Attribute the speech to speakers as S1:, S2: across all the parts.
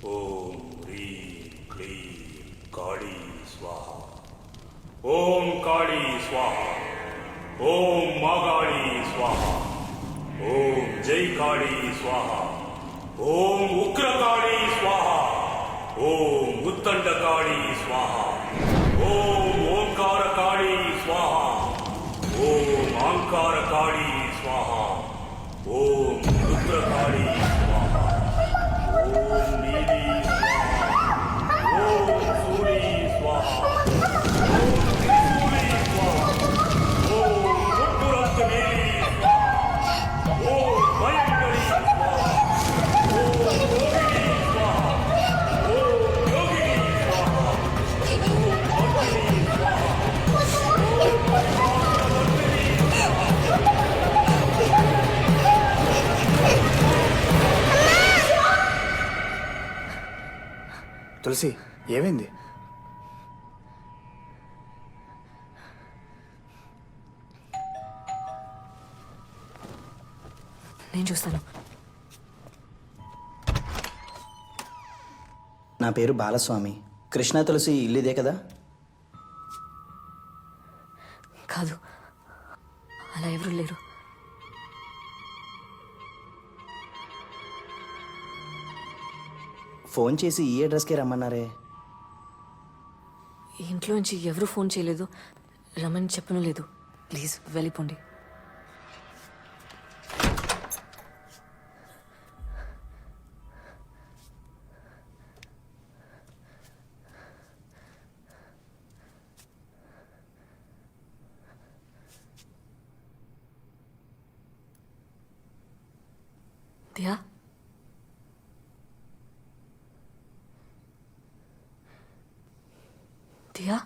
S1: ఓం హ్రీం క్లీం కాళీ స్వాహ. ఓం కాళీ స్వాహ. ఓం మాగాళీ స్వాహ. ఓం జై కాళీ స్వాహ. ఓం ఉగ్రకాళీ స్వాహ. ఓం ఉత్తండకాళీ స్వాహ. ఓం ఓంకారకాళీ స్వాహ. ఓం ఆంకారకాళీ స్వాహ. ఓం రుద్రకాళీ స్వాహ. ఓం నీలీ స్వాహ. ఓం సూరీ స్వాహ. ఓం త్రిశూలీ స్వాహ. ఓం గుట్టురక్త నీలీ స్వాహ. ఓం భయంకరీ స్వాహ. ఓం యోగినీ స్వాహ. ఓం యోగినీ స్వాహ. ఓం భక్తినీ స్వాహ. ఓం మహాగణపతినీ స్వాహ.
S2: తులసి ఏమైంది?
S3: నేను చూస్తాను.
S4: నా పేరు బాలస్వామి. కృష్ణ తులసి ఇల్లు ఇదే కదా?
S3: కాదు, అలా ఎవరు లేరు.
S4: ఫోన్ చేసి ఈ అడ్రస్కే రమ్మన్నారే.
S3: ఈ ఇంట్లో నుంచి ఎవరు ఫోన్ చేయలేదు, రమ్మని చెప్పను లేదు. ప్లీజ్ వెళ్ళిపోండి. దియా, దియా,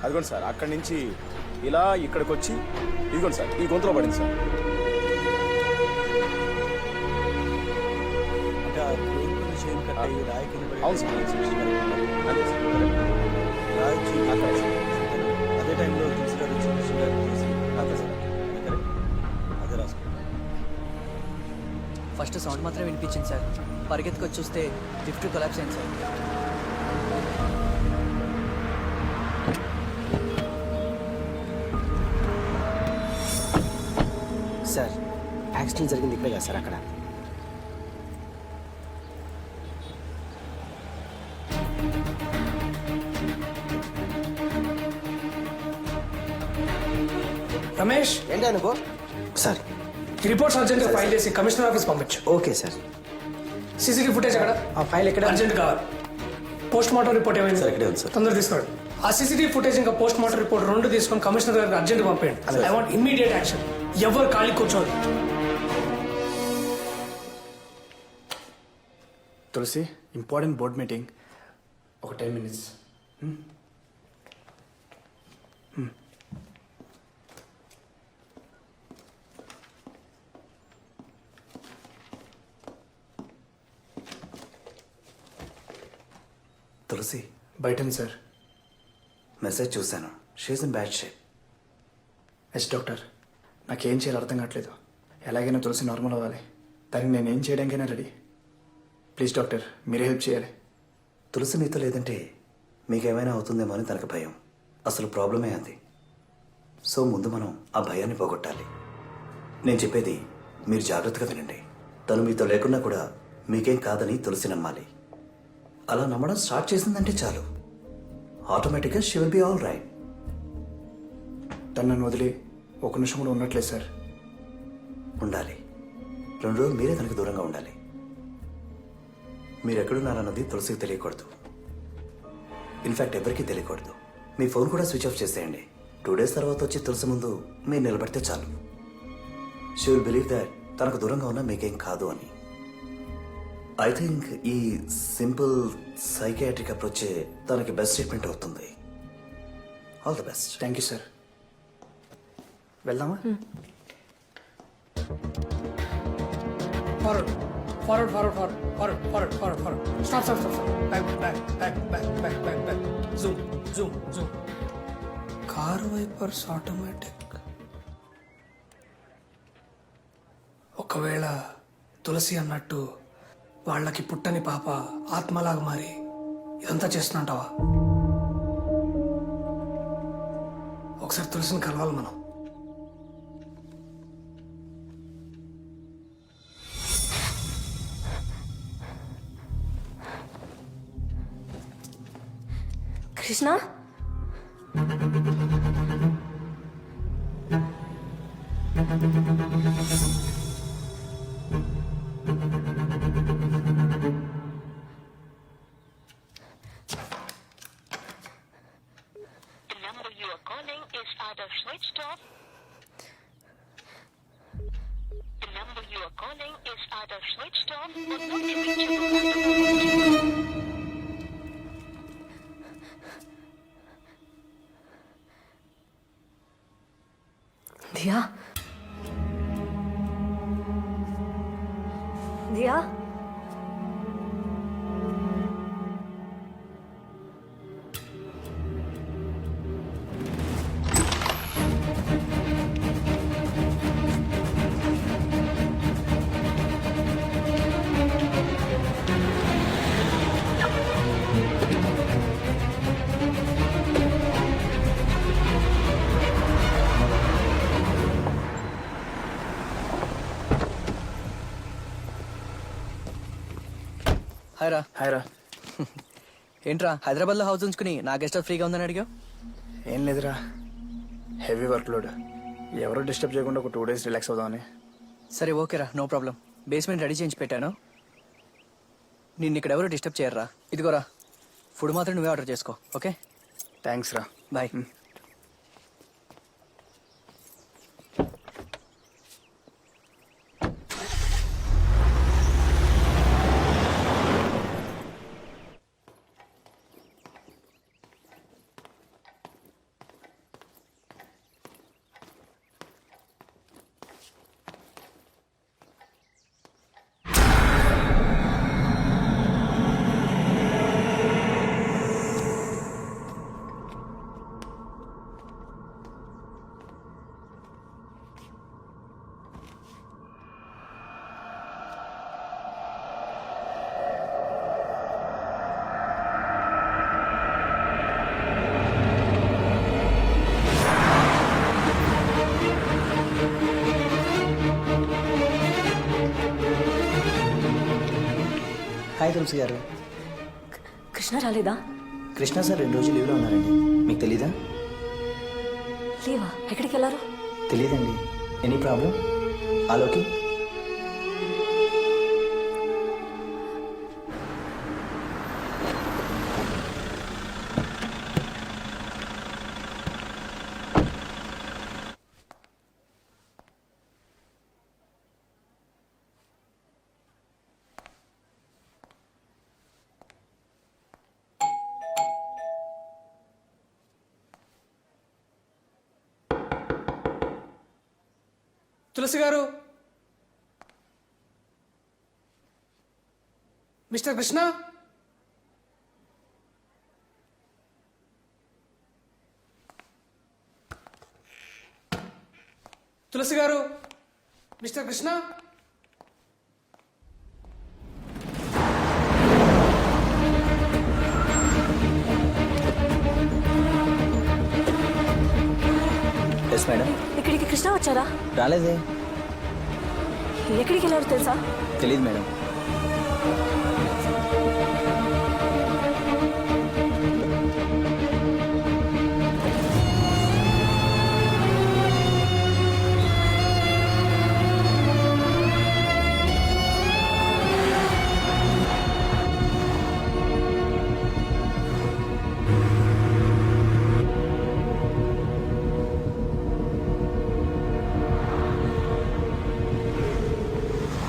S2: అదిగోండి సార్, అక్కడి నుంచి ఇలా ఇక్కడికి వచ్చి ఇదిగోండి సార్, ఈ గొంతులో పడింది సార్. అవును సార్, అదే సార్.
S5: అదే టైంలో తులసిగారు వచ్చి కృష్ణగారు తీసి అదే రాసుకో.
S6: ఫస్ట్ సౌండ్ మాత్రం వినిపించింది సార్. పరిగెత్తుకొచ్చి చూస్తే లిఫ్ట్ కొలాప్స్ అయింది సార్.
S4: సార్, యాక్సిడెంట్ జరిగింది ఇక్కడే కదా సార్? అక్కడ
S7: రమేష్,
S4: ఏంటి అనుకో సార్.
S7: ఈ రిపోర్ట్స్ అర్జెంట్గా ఫైల్ చేసి కమిషనర్ ఆఫీస్ పంపించు.
S4: Okay sir.
S7: సీసీటీవీ ఫుటేజ్ ఎక్కడ?
S4: ఆ ఫైల్ ఎక్కడ?
S7: అర్జెంట్ కావాలి. పోస్ట్ మార్టం రిపోర్ట్ ఏమైంది?
S4: సార్, ఇక్కడే ఉంది సార్.
S7: తొందర తీసుకోండి. ఆ సీసీటీవీ ఫుటేజ్ ఇంకా పోస్ట్ మార్టం రిపోర్ట్ రెండు తీసుకొని కమిషనర్ గారికి అర్జెంట్ పంపేయండి. I want immediate action. ఎవరు ఖాళీ కూర్చోదు.
S2: తులసి, ఇంపార్టెంట్ బోర్డ్ మీటింగ్, ఒక 10 minutes.
S4: తులసి
S2: బయటండి సార్.
S4: మెసేజ్ చూశాను. She is in bad shape.
S2: Yes doctor, నాకేం చేయాలో అర్థం కావట్లేదు. ఎలాగైనా తులసి నార్మల్ అవ్వాలి. దానికి నేనేం చేయడానికైనా రెడీ. ప్లీజ్ డాక్టర్, మీరే హెల్ప్ చేయాలి.
S4: తులసి మీతో లేదంటే మీకేమైనా అవుతుందేమో అని తనకు భయం. అసలు ప్రాబ్లమే అది. సో ముందు మనం ఆ భయాన్ని పోగొట్టాలి. నేను చెప్పేది మీరు జాగ్రత్తగా వినండి. తను మీతో లేకున్నా కూడా మీకేం కాదని తులసి నమ్మాలి. అలా నమ్మడం స్టార్ట్ చేసిందంటే చాలు, ఆటోమేటిక్గా she will be all right.
S2: తను నన్ను వదిలి ఒక నిమిషం కూడా ఉండట్లేదు సార్.
S4: ఉండాలి. 2 రోజులు మీరే తనకు దూరంగా ఉండాలి. మీరు ఎక్కడున్నారన్నది తులసికి తెలియకూడదు. ఇన్ఫ్యాక్ట్ ఎవరికీ తెలియకూడదు. మీ ఫోన్ కూడా స్విచ్ ఆఫ్ చేసేయండి. 2 days తర్వాత వచ్చి తులసి ముందు మీరు నిలబడితే చాలు. షీ విల్ బిలీవ్ దాట్ తనకు దూరంగా ఉన్నా మీకేం కాదు అని. ఐ థింక్ ఈ సింపుల్ సైకియాట్రిక్ అప్రోచే తనకి బెస్ట్ ట్రీట్మెంట్ అవుతుంది. All the best.
S2: Thank you sir. వెళ్దామా?
S7: Forward forward forward forward forward forward forward. Stop stop stop. Back back back back back back back. Zoom car wipers automatic. ఒకవేళ తులసి అన్నట్టు వాళ్ళకి పుట్టని పాప ఆత్మలాగా మారి ఇదంతా చేస్తున్నట్టావా? ఒకసారి తులసిని కలవాలి మనం.
S3: Krishna
S8: The number you are calling is either switched off. The number you are calling is either switched off or not reachable at the moment.
S3: Diya Diya
S6: hi రా.
S2: హాయ్ రా.
S6: ఏంట్రా హైదరాబాద్లో హౌస్ ఉంచుకుని నా గెస్ట్ హౌస్ ఫ్రీగా ఉందని అడిగావు?
S2: ఏం లేదురా, హెవీ వర్క్ లోడ్. ఎవరో డిస్టర్బ్ చేయకుండా ఒక 2 days రిలాక్స్ అవుదామని.
S6: సరే ఓకేరా, నో ప్రాబ్లం. బేస్మెంట్ రెడీ చేయించి పెట్టాను. నిన్ను ఇక్కడ ఎవరు డిస్టర్బ్ చేయరురా. ఇదిగోరా, ఫుడ్ మాత్రం నువ్వే ఆర్డర్ చేసుకో. ఓకే,
S2: థ్యాంక్స్ రా.
S6: బాయ్.
S4: హాయ్ తులసి గారు.
S3: కృష్ణ రాలేదా?
S4: కృష్ణ సార్ 2 రోజులు లీవ్లో ఉన్నారండి. మీకు తెలీదా?
S3: లేవా? ఎక్కడికి వెళ్ళారు?
S4: తెలీదండి. Any problem? ఆలోకి
S7: తులసి గారు, మిస్టర్ కృష్ణ, తులసి గారు, మిస్టర్ కృష్ణ.
S4: Yes madam.
S3: ఇక్కడికి కృష్ణ వచ్చారా?
S4: రాలేదే.
S3: ఎక్కడికి వెళ్ళారు తెలుసా?
S4: తెలీదు మేడం.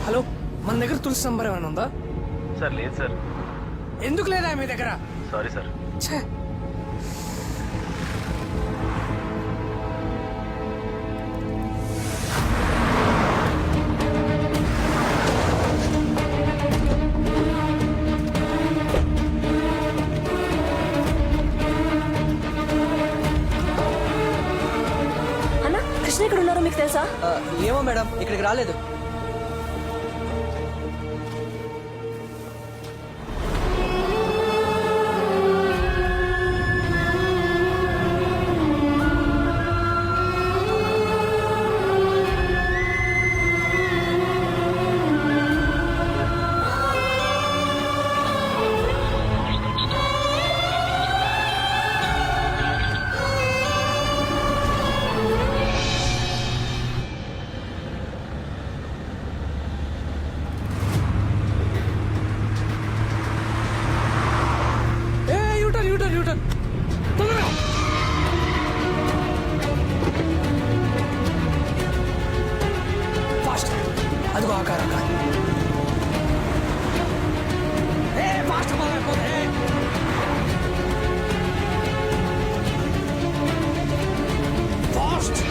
S7: హలో, మన దగ్గర తులసి నంబర్ ఏమైనా ఉందా?
S5: సార్ లేదు సార్.
S7: ఎందుకు లేదా మీ దగ్గర?
S5: Sorry sir.
S7: ఛే,
S3: కృష్ణ ఇక్కడ ఉన్నారో మీకు తెలుసా?
S6: ఏమో మేడం, ఇక్కడికి రాలేదు.
S7: యూటర్న్ తొందరగా. ఫాస్ట్, అదిగో ఆ కారు. Fast fast.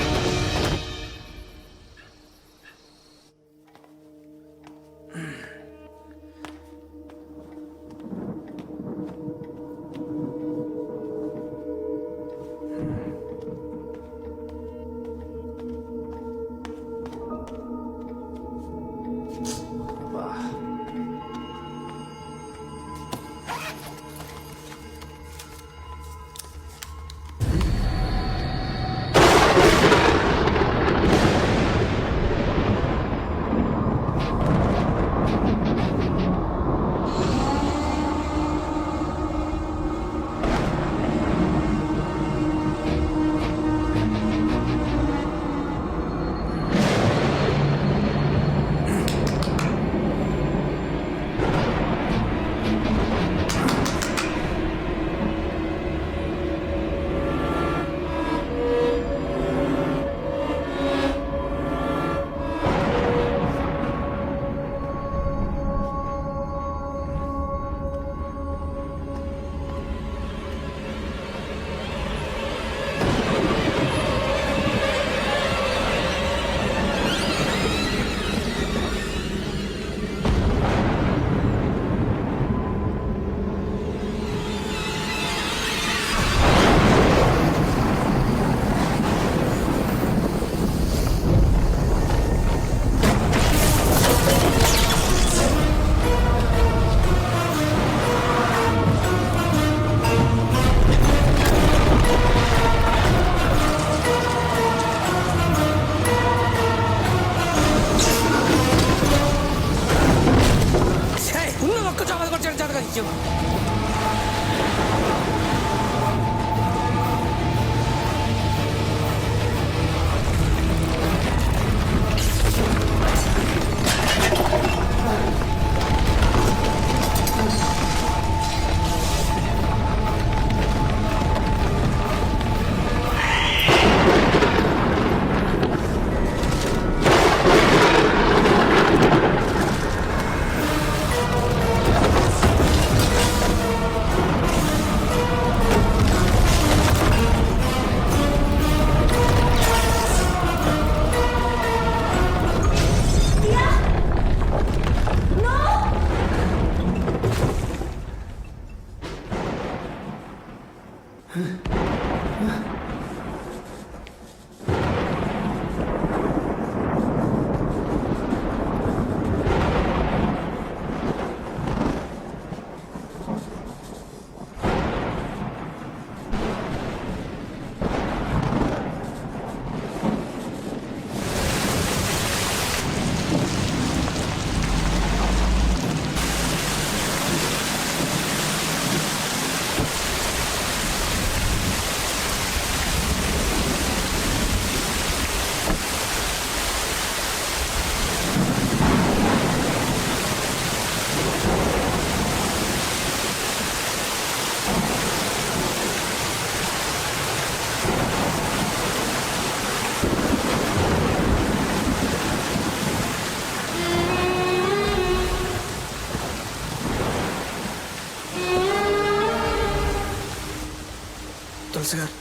S7: తులసి గారు,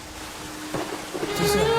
S7: తులసి గారు.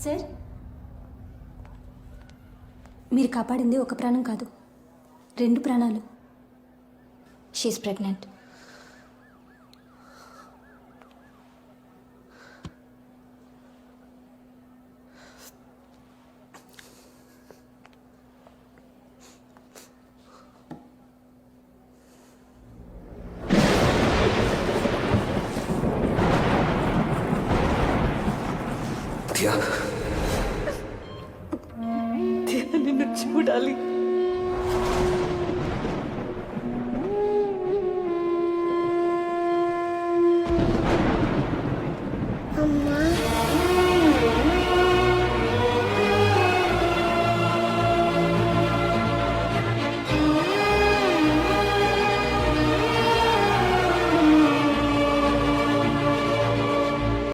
S9: సార్ మీరు కాపాడింది ఒక ప్రాణం కాదు 2 ప్రాణాలు షీఈస్ ప్రెగ్నెంట్
S4: ప్రియా